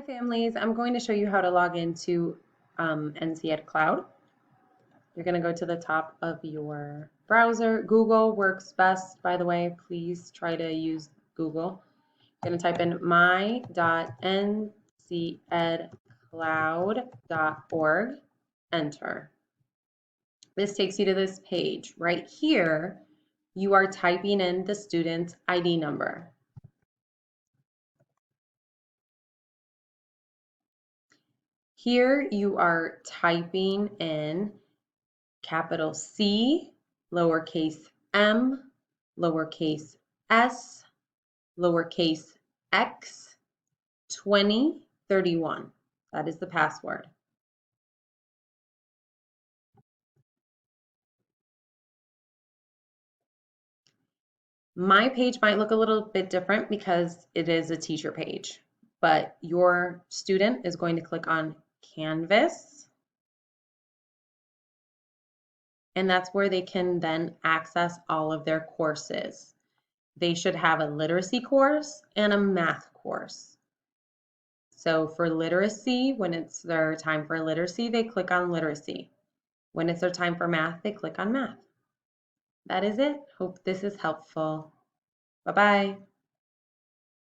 Hi families, I'm going to show you how to log into NCED Cloud. You're going to go to the top of your browser. Google works best, by the way. Please try to use Google. You're going to type in my.ncedcloud.org, enter. This takes you to this page. Right here, you are typing in the student's ID number. Here you are typing in capital C, lowercase m, lowercase s, lowercase x, 2031. That is the password. My page might look a little bit different because it is a teacher page, but your student is going to click on Canvas, and that's where they can then access all of their courses. They should have a literacy course and a math course. So for literacy, when it's their time for literacy, they click on literacy. When it's their time for math, they click on math. That is it. Hope this is helpful. Bye-bye.